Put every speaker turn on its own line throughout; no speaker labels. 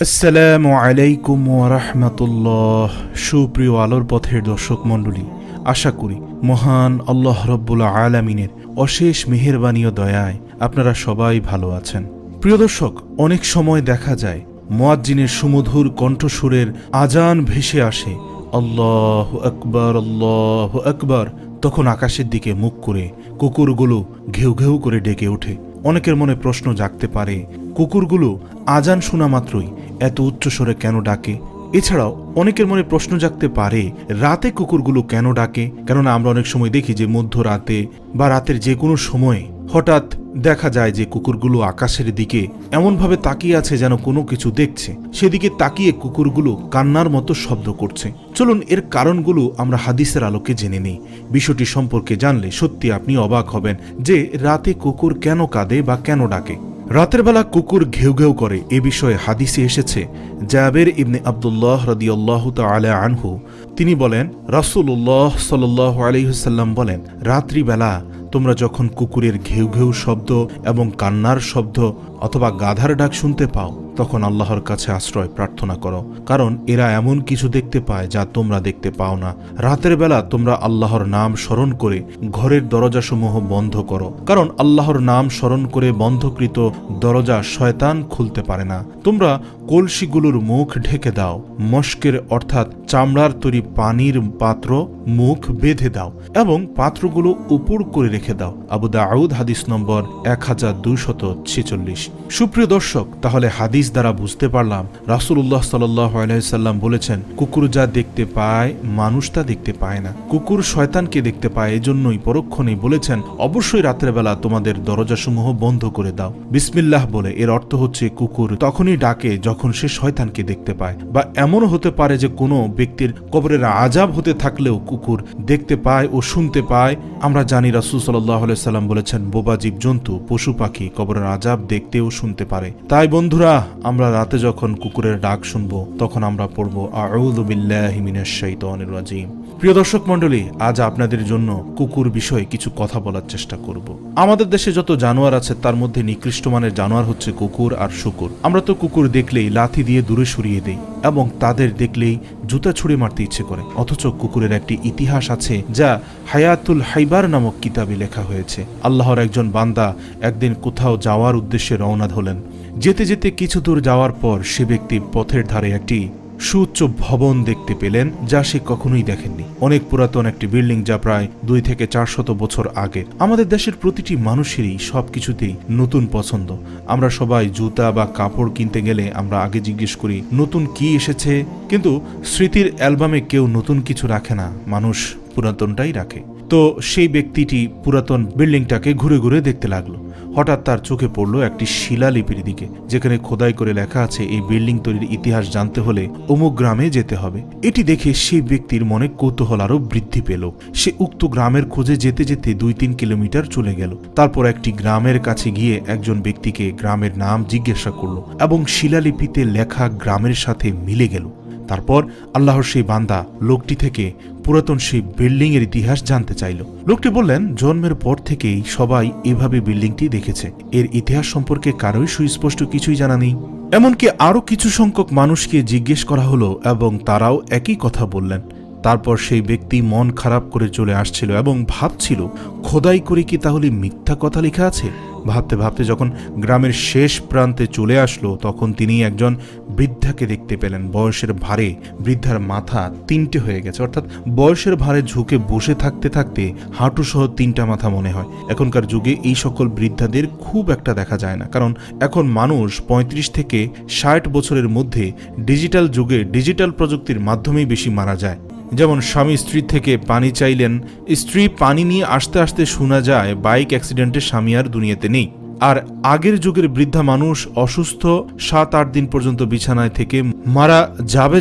আসসালামু আলাইকুম ওয়া রাহমাতুল্লাহ। সুপ্রিয় আলোর পথের দর্শক মণ্ডলী, আশা করি মহান আল্লাহ রব্বুল আলামিনের অশেষ মেহেরবানি ও দয়ায় আপনারা সবাই ভালো আছেন। প্রিয় দর্শক, অনেক সময় দেখা যায় মুয়াজ্জিনের সুমধুর কণ্ঠস্বরের আজান ভেসে আসে, আল্লাহু আকবার আল্লাহু আকবার। তখন আকাশের দিকে মুখ করে কুকুরগুলো ঘেউ ঘেউ করে ডেকে ওঠে। অনেকের মনে প্রশ্ন জাগতে পারে, কুকুরগুলো আজান শোনা মাত্রই এত উচ্চস্বরে কেন ডাকে? এছাড়াও অনেকের মনে প্রশ্ন জাগতে পারে, রাতে কুকুরগুলো কেন ডাকে? কেননা আমরা অনেক সময় দেখি যে মধ্যরাতে বা রাতের যে কোনো সময়ে হঠাৎ দেখা যায় যে কুকুরগুলো আকাশের দিকে এমনভাবে তাকিয়ে আছে যেন কোনো কিছু দেখছে। সেদিকে তাকিয়ে কুকুরগুলো কান্নার মতো শব্দ করছে। চলুন এর কারণগুলো আমরা হাদিসের আলোকে জেনে নিই। বিষয়টি সম্পর্কে জানলে সত্যি আপনি অবাক হবেন যে রাতে কুকুর কেন কাঁদে বা কেন ডাকে। রাতের বেলা কুকুর ঘেউ ঘেউ করে এ বিষয়ে হাদিসে এসেছে। জাবের ইবনে আব্দুল্লাহ রাদিয়াল্লাহু তাআলা আনহু তিনি বলেন, রাসূলুল্লাহ সাল্লাল্লাহু আলাইহি ওয়াসাল্লাম বলেন, রাত্রিবেলা তোমরা যখন কুকুরের ঘেউ ঘেউ শব্দ এবং কান্নার শব্দ অথবা গাধার ডাক শুনতে পাও, তখন আল্লাহর কাছে আশ্রয় প্রার্থনা করো, কারণ এরা এমন কিছু দেখতে পায় যা তোমরা দেখতে পাও না। রাতের বেলা তোমরা আল্লাহর নাম স্মরণ করে ঘরের দরজাসমূহ বন্ধ করো, কারণ আল্লাহর নাম স্মরণ করে বন্ধকৃত দরজা শয়তান খুলতে পারে না। তোমরা কলসিগুলোর মুখ ঢেকে দাও, মস্কের অর্থাৎ চামড়ার তৈরি পানির পাত্র মুখ বেঁধে দাও এবং পাত্রগুলো উপর করে রেখে দাও। আবু দাউদ হাদিস নম্বর 1246। সুপ্রিয় দর্শক, তাহলে হাদিস দ্বারা বুঝতে পারলাম রাসূলুল্লাহ সাল্লাল্লাহু আলাইহি সাল্লাম বলেছেন, কুকুর যা দেখতে পায় মানুষ তা দেখতে পায় না। কুকুর শয়তানকে দেখতে পায়, এজন্যই পরক্ষণেই বলেছেন অবশ্যই রাতের বেলা তোমাদের দরজাসমূহ বন্ধ করে দাও বিসমিল্লাহ বলে। এর অর্থ হচ্ছে কুকুর তখনই ডাকে যখন সে শয়তানকে দেখতে পায়। বা এমনও হতে পারে যে কোনো ব্যক্তির কবরের আযাব হতে থাকলেও কুকুর দেখতে পায় ও শুনতে পায়। আমরা জানি রাসূল সাল্লাল্লাহু আলাইহি সাল্লাম বলেছেন, বোবা জীবজন্তু পশু পাখি কবরের আযাব দেখতে ও শুনতে পারে। তাই বন্ধুরা, আমরা রাতে যখন কুকুরের ডাক শুনবো তখন আমরা পড়ব আউযু বিল্লাহি মিনাশ শাইতানির রাজিম। প্রিয় দর্শক মণ্ডলী, আজ আপনাদের জন্য কুকুর বিষয়ে কিছু কথা বলার চেষ্টা করব। আমাদের দেশে যত জানোয়ার আছে তার মধ্যে নিকৃষ্ট মানের জানোয়ার হচ্ছে কুকুর আর শূকর। আমরা তো কুকুর দেখলেই লাথি দিয়ে দূরে সরিয়ে দেই এবং তাদের দেখলেই জুতা ছুঁড়ে মারতে ইচ্ছে করে। অথচ কুকুরের একটি ইতিহাস আছে যা হায়াতুল হাইবার নামক কিতাবে লেখা হয়েছে। আল্লাহর একজন বান্দা একদিন কোথাও যাওয়ার উদ্দেশ্যে রওনা হলেন। যেতে যেতে কিছু দূর যাওয়ার পর সে ব্যক্তি পথের ধারে একটি সুউচ্চ ভবন দেখতে পেলেন যা সে কখনোই দেখেননি। অনেক পুরাতন একটি বিল্ডিং, যা প্রায় 2 থেকে 400 বছর আগের। আমাদের দেশের প্রতিটি মানুষেরই সবকিছুতেই নতুন পছন্দ। আমরা সবাই জুতা বা কাপড় কিনতে গেলে আমরা আগে জিজ্ঞেস করি নতুন কি এসেছে, কিন্তু স্মৃতির অ্যালবামে কেউ নতুন কিছু রাখে না, মানুষ পুরাতনটাই রাখে। তো সেই ব্যক্তিটি পুরাতন বিল্ডিংটাকে ঘুরে ঘুরে দেখতে লাগলো। হঠাৎ তার চোখে পড়ল একটি শিলালিপির দিকে, যেখানে খোদাই করে লেখা আছে, এই বিল্ডিং তৈরির ইতিহাস জানতে হলে অমুক গ্রামে যেতে হবে। এটি দেখে সেই ব্যক্তির মনে কৌতূহল আরো বৃদ্ধি পেল। সে উক্ত গ্রামের খোঁজে যেতে যেতে 2-3 কিলোমিটার চলে গেল। তারপর একটি গ্রামের কাছে গিয়ে একজন ব্যক্তিকে গ্রামের নাম জিজ্ঞাসা করল এবং শিলালিপিতে লেখা গ্রামের সাথে মিলে গেল। তারপর আল্লাহর সেই বান্দা লোকটি থেকে পুরাতন সেই বিল্ডিং এর ইতিহাস জানতে চাইল। লোকটি বললেন, জন্মের পর থেকেই সবাই এভাবে বিল্ডিংটি দেখেছে, এর ইতিহাস সম্পর্কে কারোই সুস্পষ্ট কিছুই জানা নেই। এমনকি আরো কিছু সংখ্যক মানুষকে জিজ্ঞেস করা হলো এবং তারাও একই কথা বললেন। তারপর সেই ব্যক্তি মন খারাপ করে চলে আসছিল এবং ভাবছিল, খোদাই করে কি তাহলে মিথ্যা কথা লেখা আছে? ভাবতে ভাবতে যখন গ্রামের শেষ প্রান্তে চলে আসলো, তখন তিনি একজন বৃদ্ধাকে দেখতে পেলেন। বয়সের ভারে বৃদ্ধার মাথা 3টে হয়ে গেছে, অর্থাৎ বয়সের ভারে ঝুঁকে বসে থাকতে থাকতে হাঁটু সহ 3টা মাথা মনে হয়। এখনকার যুগে এই সকল বৃদ্ধাদের খুব একটা দেখা যায় না, কারণ এখন মানুষ 35 থেকে 60 বছরের মধ্যে ডিজিটাল যুগে ডিজিটাল প্রযুক্তির মাধ্যমেই বেশি মারা যায়। যেমন স্বামী স্ত্রীর থেকে পানি চাইলেন, স্ত্রী পানি নিয়ে আসতে আসতে শোনা যায় বাইক অ্যাক্সিডেন্টে স্বামী আর দুনিয়াতে নেই। আর আগের যুগের বৃদ্ধা মানুষ অসুস্থ 7-8 দিন পর্যন্ত বিছানায় থেকে মারা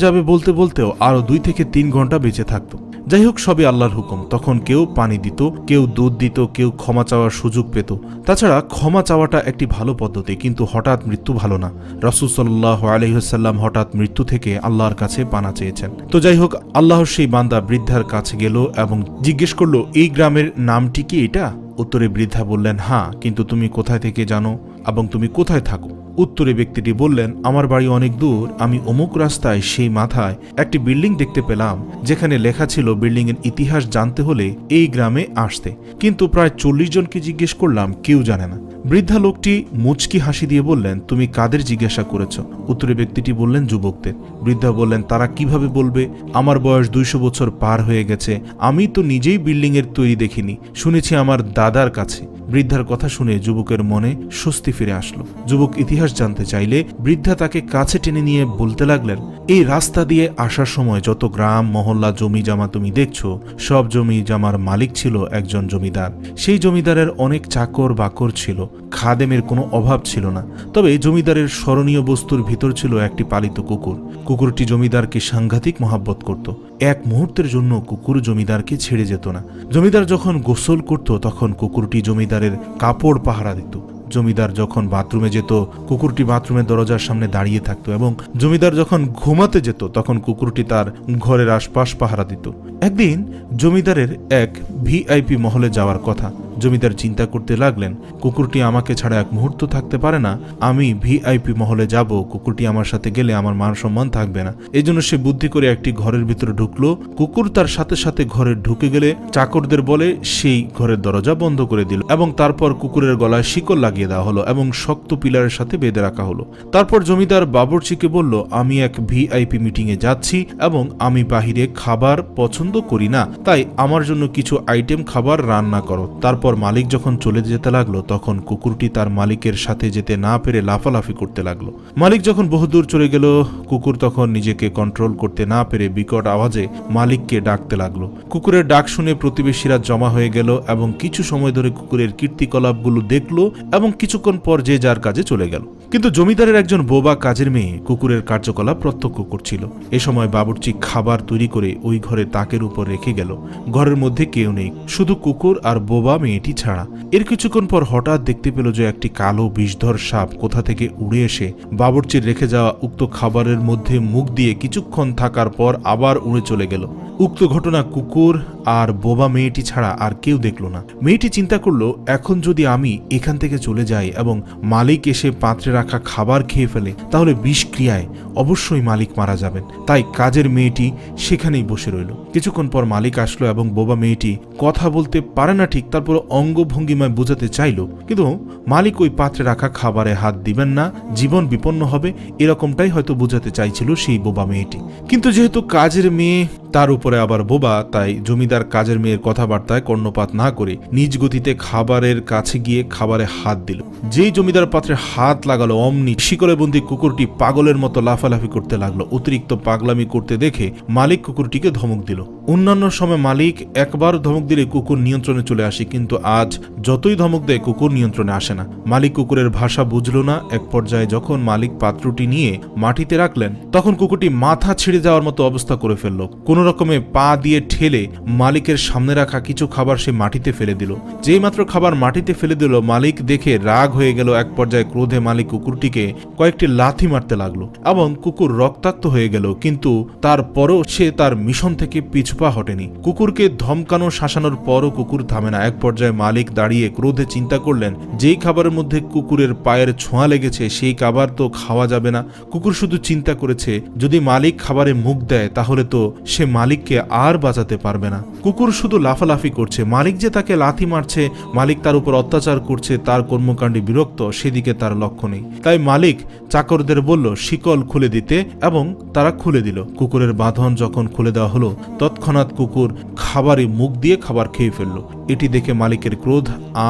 যাবে বলতে বলতেও আরো 2 থেকে 3 ঘন্টা বেঁচে থাকতো। যাই হোক, সবই আল্লাহর হুকুম। তখন কেউ পানি দিত, কেউ দুধ দিত, কেউ ক্ষমা চাওয়ার সুযোগ পেত। তাছাড়া ক্ষমা চাওয়াটা একটি ভালো পদ্ধতি, কিন্তু হঠাৎ মৃত্যু ভালো না। রাসূল সাল্লাল্লাহু আলাইহি ওয়াসাল্লাম হঠাৎ মৃত্যু থেকে আল্লাহর কাছে পানা চেয়েছেন। তো যাই হোক, আল্লাহর সেই বান্দা বৃদ্ধার কাছে গেল এবং জিজ্ঞেস করলো, এই গ্রামের নামটি কি এটা? উত্তরে বৃদ্ধা বললেন, হ্যাঁ, কিন্তু তুমি কোথায় থেকে জানো এবং তুমি কোথায় থাকো? উত্তরে ব্যক্তিটি বললেন, আমার বাড়ি অনেক দূর, আমি অমুক রাস্তায় সেই মাথায় একটি বিল্ডিং দেখতে পেলাম যেখানে লেখা ছিল বিল্ডিং এর ইতিহাস জানতে হলে এই গ্রামে আসতে, কিন্তু প্রায় 40 জনকে জিজ্ঞেস করলাম, কেউ জানে না। বৃদ্ধা লোকটি মুচকি হাসি দিয়ে বললেন, তুমি কাদের জিজ্ঞাসা করেছ? উত্তরে ব্যক্তিটি বললেন, যুবকদের। বৃদ্ধা বললেন, তারা কিভাবে বলবে? আমার বয়স 200 বছর পার হয়ে গেছে, আমি তো নিজেই বিল্ডিং এর তৈরি দেখিনি, শুনেছি আমার দাদার কাছে। বৃদ্ধার কথা শুনে যুবকের মনে স্বস্তি ফিরে আসলো। যুবক ইতিহাস জানতে চাইলে বৃদ্ধা তাকে কাছে টেনে নিয়ে বলতে লাগলেন, এই রাস্তা দিয়ে আসার সময় যত গ্রাম মহল্লা জমি জামা তুমি দেখছো, সব জমি জামার মালিক ছিল একজন জমিদার। সেই জমিদারের অনেক চাকর বাকর ছিল, খাদেমের কোনো অভাব ছিল না। তবে জমিদারের স্মরণীয় বস্তুর ভিতর ছিল একটি পালিত কুকুর। কুকুরটি জমিদারকে সাংঘাতিক মহাব্বত করত। এক মুহূর্তের জন্য কুকুর জমিদারকে ছেড়ে যেত না। জমিদার যখন গোসল করত তখন কুকুরটি জমিদারের কাপড় পাহারা দিত। জমিদার যখন বাথরুমে যেত কুকুরটি বাথরুমের দরজার সামনে দাঁড়িয়ে থাকতো, এবং জমিদার যখন ঘুমাতে যেত তখন কুকুরটি তার ঘরের আশপাশ পাহারা দিত। একদিন জমিদারের এক ভিআইপি মহলে যাওয়ার কথা। জমিদার চিন্তা করতে লাগলেন, কুকুরটি আমাকে ছাড়া এক মুহূর্ত থাকতে পারে না, আমি ভিআইপি মহলে যাব, কুকুরটি আমার সাথে গেলে আমার মান সম্মান থাকবে না। এই জন্য সে বুদ্ধি করে একটি ঘরের ভিতরে ঢুকলো। কুকুর তার সাথে সাথে ঘরে ঢুকে গেলে চাকরদের বলে সেই ঘরের দরজা বন্ধ করে দিল, এবং তারপর কুকুরের গলায় শিকল লাগিয়ে দেওয়া হলো এবং শক্ত পিলারের সাথে বেঁধে রাখা হলো। তারপর জমিদার বাবুর্চিকে বলল, আমি এক ভিআইপি মিটিংয়ে যাচ্ছি এবং আমি বাহিরে খাবার পছন্দ করি না, তাই আমার জন্য কিছু আইটেম খাবার রান্না করো। তারপর মালিক যখন চলে যেতে লাগলো তখন কুকুরটি তার মালিকের সাথে যেতে না পেরে লাফালাফি করতে লাগলো। মালিক যখন বহুদূর চলে গেল, কুকুর তখন নিজেকে কন্ট্রোল করতে না পেরে বিকট আওয়াজে মালিককে ডাকতে লাগলো। কুকুরের ডাক শুনে প্রতিবেশীরা জমা হয়ে গেল এবং কিছু সময় ধরে কুকুরের কীর্তিকলাপগুলো দেখলো এবং কিছুক্ষণ পর যে যার কাজে চলে গেল। কিন্তু জমিদারের একজন বোবা কাজের মেয়ে কুকুরের কার্যকলাপ প্রত্যক্ষ করছিল। এ সময় বাবুর্চি খাবার তৈরি করে ওই ঘরে তাকের উপর রেখে গেল। ঘরের মধ্যে কেউ নেই, শুধু কুকুর আর বোবা মেয়েটি ছাড়া। এর কিছুক্ষণ পর হঠাৎ দেখতে পেল যে একটি কালো বিষধর সাপ কোথা থেকে উড়ে এসে বাবুর্চির রেখে যাওয়া উক্ত খাবারের মধ্যে মুখ দিয়ে কিছুক্ষণ থাকার পর আবার উড়ে চলে গেল। উক্ত ঘটনা কুকুর আর বোবা মেয়েটি ছাড়া আর কেউ দেখল না। মেয়েটি চিন্তা করলো, এখন যদি আমি এখান থেকে চলে যাই এবং মালিক এসে পাত্রে রাখা খাবার খেয়ে ফেলে তাহলে বিষক্রিয়ায় অবশ্যই মালিক মারা যাবেন। তাই কাজের মেয়েটি সেখানেই বসে রইল। কিছুক্ষণ পর মালিক আসলো এবং বোবা মেয়েটি কথা বলতে পারে না ঠিক, তারপর অঙ্গভঙ্গিমায় বোঝাতে চাইল, কিন্তু মালিক ওই পাত্রে রাখা খাবারে হাত দিবেন না, জীবন বিপন্ন হবে, এরকমটাই হয়তো বোঝাতে চাইছিল সেই বোবা মেয়েটি। কিন্তু যেহেতু কাজের মেয়ে তার উপরে আবার বোবা, তাই জমিদার কাজের মেয়ের কথাবার্তায় কর্ণপাত না করে নিজ গতিতে খাবারের কাছে গিয়ে খাবারে হাত দিল। যেই জমিদার পাত্রে হাত লাগালো অমনি শিকলে বন্দি কুকুরটি পাগলের মতো লাফালাফি করতে লাগলো। অতিরিক্ত পাগলামি করতে দেখে মালিক কুকুরটিকে ধমক দিল। অন্যান্য সময় মালিক একবার ধমক দিলে কুকুর নিয়ন্ত্রণে চলে আসে, কিন্তু আজ যতই ধমক দেয় কুকুর নিয়ন্ত্রণে আসে না। মালিক কুকুরের ভাষা বুঝলো না। এক পর্যায়ে যখন মালিক পাত্রটি নিয়ে মাটিতে রাখলেন তখন কুকুরটি মাথা ছিঁড়ে যাওয়ার মতো অবস্থা করে ফেলল। কোন রকমে পা দিয়ে ঠেলে মালিকের সামনে রাখা কিছু খাবার সে মাটিতে ফেলে দিল। যেই মাত্র খাবার মাটিতে ফেলে দিল মালিক দেখে রাগ হয়ে গেল। এক পর্যায়ে ক্রোধে মালিক কুকুরটিকে কয়েকটি লাথি মারতে লাগলো এবং কুকুর রক্তাক্ত হয়ে গেল, কিন্তু তারপরও সে তার মিশন থেকে পিছপা হটেনি। কুকুরকে ধমকানো শাসানোর পরও কুকুর থামে না। এক পর্যায়ে মালিক দাঁড়িয়ে ক্রোধে চিন্তা করলেন, যেই খাবারের মধ্যে কুকুরের পায়ের ছোঁয়া লেগেছে সেই খাবার তো খাওয়া যাবে না। কুকুর শুধু চিন্তা করেছে, যদি মালিক খাবারে মুখ দেয় তাহলে তো সে মালিককে আর বাঁচাতে পারবে না। কুকুর শুধু লাফালাফি করছে, মালিক যে তাকে লাথি মারছে, মালিক তার উপর অত্যাচার করছে, তার কর্মকাণ্ডে বিরক্ত, সেদিকে তার লক্ষ্য নেই। তাই মালিক চাকরদের বলল শিকল খুলে দিতে এবং তারা খুলে দিল। কুকুরের বাঁধন যখন খুলে দেওয়া হলো তৎক্ষণাৎ কুকুর খাবারে মুখ দিয়ে খাবার খেয়ে ফেলল। এটি দেখে মালিকের ক্রোধ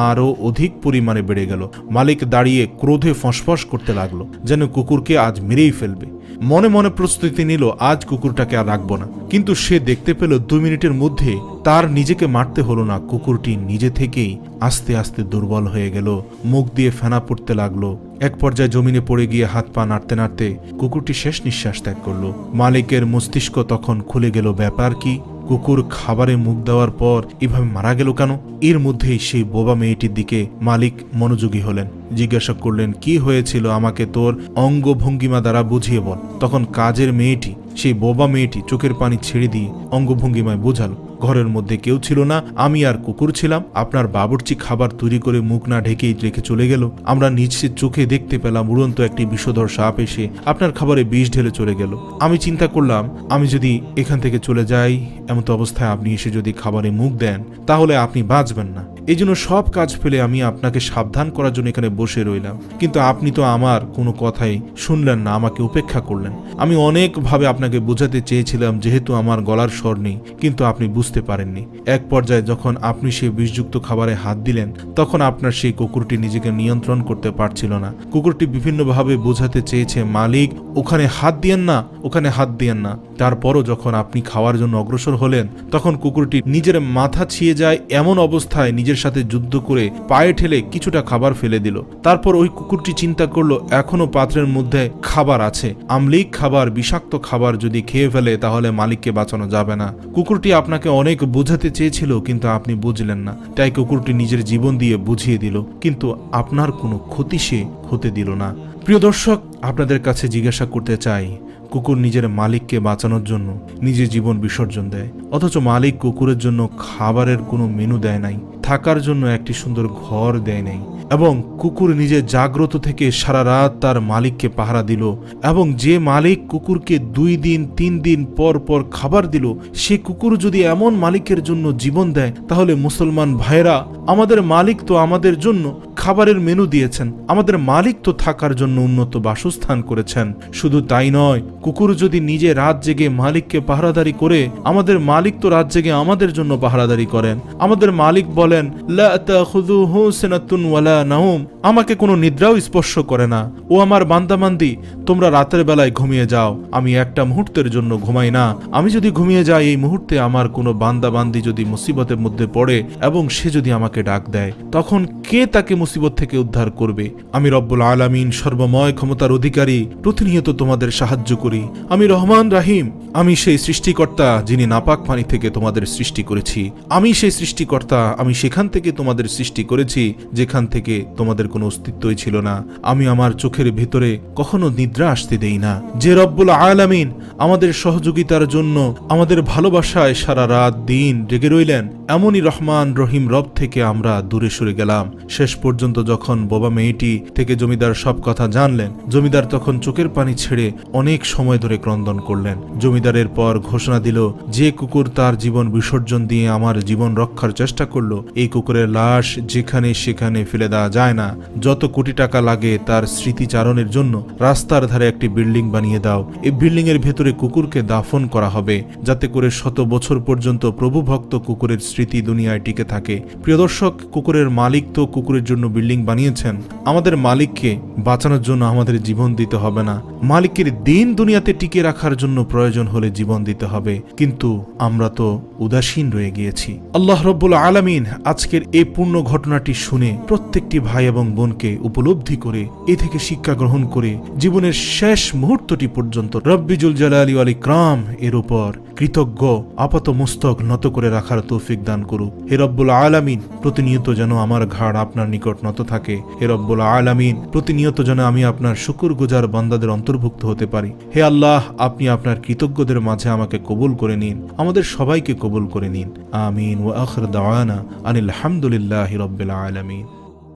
আরও অধিক পরিমাণে বেড়ে গেল। মালিক দাঁড়িয়ে ক্রোধে ফসফস করতে লাগলো যেন কুকুরকে আজ মেরেই ফেলবে। মনে মনে প্রস্তুতি নিল আজ কুকুরটাকে আর রাখবো না। কিন্তু সে দেখতে পেল 2 মিনিটের মধ্যে তার নিজেকে মারতে হলো না, কুকুরটি নিজে থেকেই আস্তে আস্তে দুর্বল হয়ে গেল, মুখ দিয়ে ফেনা পড়তে লাগলো। এক পর্যায়ে জমিনে পড়ে গিয়ে হাত পা নাড়তে নাড়তে কুকুরটি শেষ নিঃশ্বাস ত্যাগ করলো। মালিকের মস্তিষ্ক তখন খুলে গেল, ব্যাপার কি, কুকুর খাবারে মুখ দেওয়ার পর এভাবে মারা গেল কেন? এর মধ্যেই সেই বোবা মেয়েটির দিকে মালিক মনোযোগী হলেন। জিজ্ঞাসা করলেন, কি হয়েছিল আমাকে তোর অঙ্গভঙ্গিমা দ্বারা বুঝিয়ে বল। তখন কাজের মেয়েটি, সেই বোবা মেয়েটি চোখের পানি ছেড়ে দিয়ে অঙ্গভঙ্গিমায় বোঝালো। ঘরের মধ্যে কেউ ছিল না, আমি আর কুকুর ছিলাম। আপনার বাবুর্চি খাবার তৈরি করে মুখ না ঢেকেই রেখে চলে গেল। আমরা নিজের চোখে দেখতে পেলাম উড়ন্ত একটি বিষধর সাপ এসে আপনার খাবারে বিষ ঢেলে চলে গেল। আমি চিন্তা করলাম, আমি যদি এখান থেকে চলে যাই, এমন তো অবস্থায় আপনি এসে যদি খাবারে মুখ দেন তাহলে আপনি বাঁচবেন না। এই জন্য সব কাজ ফেলে আমি আপনাকে সাবধান করার জন্য এখানে বসে রইলাম, কিন্তু আপনি তো আমার কোনো কথাই শুনলেন না, আমাকে উপেক্ষা করলেন। আমি অনেকভাবে আপনাকে বোঝাতে চেয়েছিলাম, যেহেতু আমার গলার স্বর নেই, কিন্তু আপনি বুঝতে পারেননি। এক পর্যায়ে যখন আপনি সেই বিষযুক্ত খাবারে হাত দিলেন, তখন আপনার সেই কুকুরটি নিজেকে নিয়ন্ত্রণ করতে পারছিল না। কুকুরটি বিভিন্নভাবে বোঝাতে চেয়েছে, মালিক ওখানে হাত দিয়েন না, ওখানে হাত দিয়েন না। তারপরও যখন আপনি খাওয়ার জন্য অগ্রসর হলেন, তখন কুকুরটি নিজের মাথা ছিঁড়ে যায় এমন অবস্থায় নিজের সাথে যুদ্ধ করে পায়ে ঠেলে কিছুটা খাবার ফেলে দিল। তারপর ওই কুকুরটি চিন্তা করলো, এখনো পাত্রের মধ্যে খাবার আছে, আমলিক খাবার, বিষাক্ত খাবার যদি খেয়ে ফেলে তাহলে মালিককে বাঁচানো যাবে না। কুকুরটি আপনাকে অনেক বোঝাতে চেয়েছিল, কিন্তু আপনি বুঝলেন না, তাই কুকুরটি নিজের জীবন দিয়ে বুঝিয়ে দিল, কিন্তু আপনার কোনো ক্ষতি সে হতে দিল না। প্রিয় দর্শক, আপনাদের কাছে জিজ্ঞাসা করতে চাই, কুকুর নিজের মালিককে বাঁচানোর জন্য নিজের জীবন বিসর্জন দেয়, অথচ মালিক কুকুরের জন্য খাবারের কোনো মেনু দেয় নাই, থাকার জন্য একটি সুন্দর ঘর দেয় নাই, এবং কুকুর নিজে জাগ্রত থেকে সারা রাত তার মালিককে পাহারা দিল। এবং যে মালিক কুকুরকে 2 দিন 3 দিন পর পর খাবার দিল, সে কুকুর যদি এমন মালিকের জন্য জীবন দেয়, তাহলে মুসলমান ভাইরা, আমাদের মালিক তো আমাদের জন্য খাবারের মেনু দিয়েছেন, আমাদের মালিক তো থাকার জন্য উন্নত বাসস্থান করেছেন। শুধু তাই নয়, কুকুর যদি নিজে রাত জেগে মালিককে পাহারাদারি করে, আমাদের মালিক তো রাত জেগে আমাদের জন্য পাহারাদারি করেন। আমাদের মালিক বলেন, লা তাখুযুহু সিনাতুন ওয়ালা নাওম, আমাকে কোনো নিদ্রাও স্পর্শ করে না। ও আমার বান্দাবান্দি, তোমরা রাতের বেলায় ঘুমিয়ে যাও, আমি একটা মুহূর্তের জন্য ঘুমাই না। আমি যদি ঘুমিয়ে যাই, এই মুহূর্তে আমার কোনো বান্দাবান্দি যদি মুসিবতের মধ্যে পড়ে এবং সে যদি আমাকে ডাক দেয়, তখন কে তাকে মুসিবত থেকে উদ্ধার করবে? আমি রব্বুল আলামিন, সর্বময় ক্ষমতার অধিকারী, প্রতিনিয়ত তোমাদের সাহায্য করি। আমি রহমান রাহিম, আমি সেই সৃষ্টিকর্তা যিনি নাপাক পানি থেকে তোমাদের সৃষ্টি করেছি। আমি সেই সৃষ্টিকর্তা, আমি সেখান থেকে তোমাদের সৃষ্টি করেছি যেখান থেকে তোমাদের কোনো অস্তিত্বই ছিল না। আমি আমার চোখের ভিতরে কখনো নিদ্রা আসতে দেই না। যে রব্বুল আলামিন আমাদের সহযোগিতার জন্য, আমাদের ভালোবাসায় সারা রাত দিন জেগে রইলেন, এমনই রহমান রহিম রব থেকে আমরা দূরে সরে গেলাম। শেষ পর্যন্ত যখন বোবা মেয়েটি থেকে জমিদার সব কথা জানলেন, জমিদার তখন চোখের পানি ছেড়ে অনেক সময় ধরে ক্রন্দন করলেন। জমিদারের পর ঘোষণা দিল, যে কুকুর তার জীবন বিসর্জন দিয়ে আমার জীবন রক্ষার চেষ্টা করলো, এই কুকুরের লাশ যেখানে সেখানে ফেলে দেওয়া যায় না। যত কোটি টাকা লাগে তার স্মৃতিচারণের জন্য রাস্তার ধারে একটি বিল্ডিং বানিয়ে দাও। এই বিল্ডিং এর ভেতরে কুকুরকে দাফন করা হবে, যাতে করে 100 বছর পর্যন্ত প্রভু ভক্ত কুকুরের স্মৃতি দুনিয়ায় টিকে থাকে। প্রিয় দর্শক, কুকুরের মালিক তো কুকুরের জন্য বিল্ডিং বানিয়েছেন, আমাদের মালিককে বাঁচানোর জন্য আমাদের জীবন দিতে হবে না। মালিকের দিন দুনিয়াতে টিকে রাখার জন্য প্রয়োজন হলে জীবন দিতে হবে, কিন্তু আমরা তো উদাসীন রয়ে গিয়েছি। আল্লাহ রব্বুল আলামিন আজকের এই পূর্ণ ঘটনাটি শুনে প্রত্যেকটি ভাই এবং বোনকে উপলব্ধি করে, এ থেকে শিক্ষা গ্রহণ করে জীবনের শেষ মুহূর্তটি পর্যন্ত রব্বিজুল জালালি ওয়াল ইকরাম এর উপর কৃতজ্ঞ আপাত মস্তক নত করে রাখার তৌফিক দান করুক। হে রব্বুল আলামিন, প্রতিনিয়ত যেন আমার ঘাড় আপনার নিকট নত থাকে। হে রব্বুল আলামিন, প্রতিনিয়ত যেন আমি আপনার শুকরগুজার বান্দাদের অন্তর্ভুক্ত হতে পারি। হে আল্লাহ, আপনি আপনার কৃতজ্ঞদের মাঝে আমাকে কবুল করে নিন, আমাদের সবাইকে কবুল করে নিন। আমিন। ওয়া আখির দাওয়ানা আনিল হামদুলিল্লাহি রাব্বিল আলামিন।